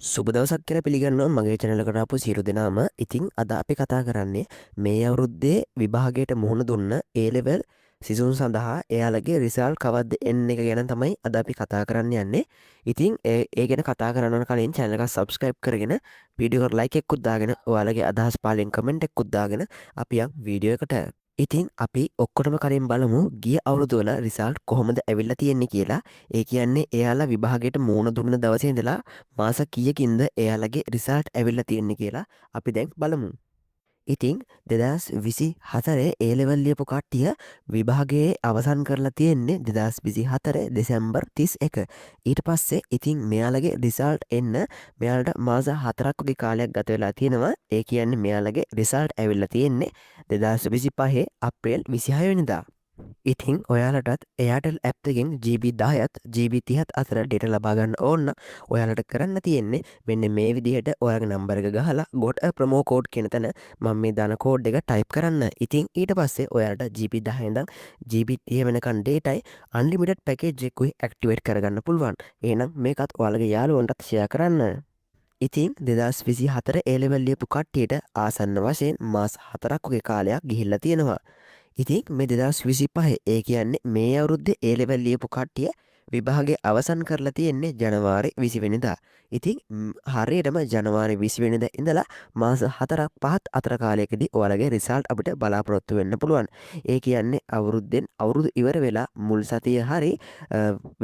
සුබ දවසක් කියලා පිළිගන්නවා මගේ channel එකට ආපු සියලු දෙනාම. ඉතින් අද අපි කතා කරන්නේ මේ අවුරුද්දේ විභාගයට මුහුණ දුන්න A level සිසුන් සඳහා එයාලගේ රිසල්ට් කවද්ද එන්නේ එක ගැන තමයි අද අපි කතා කරන්න යන්නේ. ඉතින් ඒ ගැන කතා කරන්න කලින් channel එක subscribe කරගෙන වීඩියෝ එකට like එකකුත් දාගෙන ඔයාලගේ අදහස් පාලෙන් comment එකකුත් දාගෙන අපි යන් වීඩියෝ එකට. ඉතින් අපි ඔක්කොටම කලින් බලමු ගිය අවුරුදු වල රිසල්ට් කොහොමද ඇවිල්ලා තියෙන්නේ කියලා. ඒ කියන්නේ එයාලා විභාගයට මුහුණ දුන්න දවසේ ඉඳලා මාස කීයකින්ද එයාලගේ රිසල්ට් ඇවිල්ලා තියෙන්නේ කියලා අපි දැන් බලමු. ඉතින් 2024 ඒ ලෙවල් ලියපු කට්ටිය විභාගයේ අවසන් කරලා තියෙන්නේ 2024 දෙසැම්බර් 31. ඊට පස්සේ ඉතින් මෙයාලගේ රිසල්ට් එන්න මෙයාලට මාස 4ක් වගේ කාලයක් ගත වෙලා තියෙනවා. ඒ කියන්නේ මෙයාලගේ රිසල්ට් ඇවිල්ලා තියෙන්නේ 2025 අප්‍රේල් 26 වෙනිදා. ඉතින් ඔයාලටත් එයාටල් ඇප් එකෙන් GB 10ත් GB 30ත් අතර ඩේටා ලබා ගන්න ඕන ඔයාලට කරන්න තියෙන්නේ මෙන්න මේ විදිහට ඔයාලගේ නම්බර් එක ගහලා got a promo code කියන තැන මම මේ දාන කෝඩ් එක ටයිප් කරන්න. ඉතින් ඊට පස්සේ ඔයාලට GB 10 ඉඳන් GB 30 වෙනකන් ඩේටායි අන්ලිමිටඩ් පැකේජ් එකකුයි ඇක්ටිවේට් කරගන්න පුළුවන්. එහෙනම් මේකත් ඔයාලගේ යාළුවන්ටත් ෂෙයා කරන්න. ඉතින් 2024 ඒ ලෙවල් ලියපු කට්ටියට ආසන්න වශයෙන් මාස 4ක් වගේ කාලයක් ගිහිල්ලා තියෙනවා. ඉතින් මේ 2025 ඒ කියන්නේ මේ අවුරුද්දේ ඒ ලෙවල් ලියපු කට්ටිය විභාගේ අවසන් කරලා තියෙන්නේ ජනවාරි 20 වෙනිදා. ඉතින් හරියටම ජනවාරි 20 වෙනිදා ඉඳලා මාස 4ක් 5ක් අතර කාලයකදී ඔයාලගේ රිසල්ට් අපිට බලාපොරොත්තු වෙන්න පුළුවන්. ඒ කියන්නේ අවුරුද්දෙන් අවුරුදු ඉවර වෙලා මුල් සතිය හරි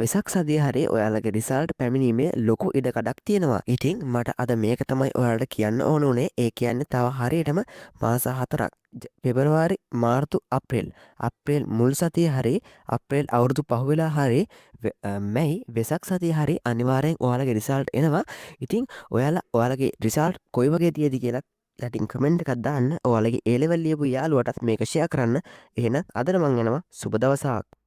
වෙසක් සතිය හරි ඔයාලගේ රිසල්ට් පැමිණීමේ ලොකු ඉඩකඩක් තියෙනවා. ඉතින් මට අද මේක තමයි ඔයාලට කියන්න ඕන උනේ. ඒ කියන්නේ තව හරියටම මාස 4ක් පෙබරවාරි මාර්තු අප්‍රේල් මුල් සතිය හරි අප්‍රේල් අවුරුදු පහුවෙලා හරි මැයි වෙසක් සතිය හරි අනිවාර්යෙන් ඔයාලගේ රිසල්ට් එනවා. ඉතින් ඔයාලගේ රිසල්ට් කොයි වගේ තියද කියලා යටින් කමෙන්ට් එකක් දාන්න. ඔයාලගේ ඒ ලෙවල් ලියපු යාළුවටත් මේක ෂෙයා කරන්න. එහෙනම් අදට මං යනවා. සුබ දවසක්.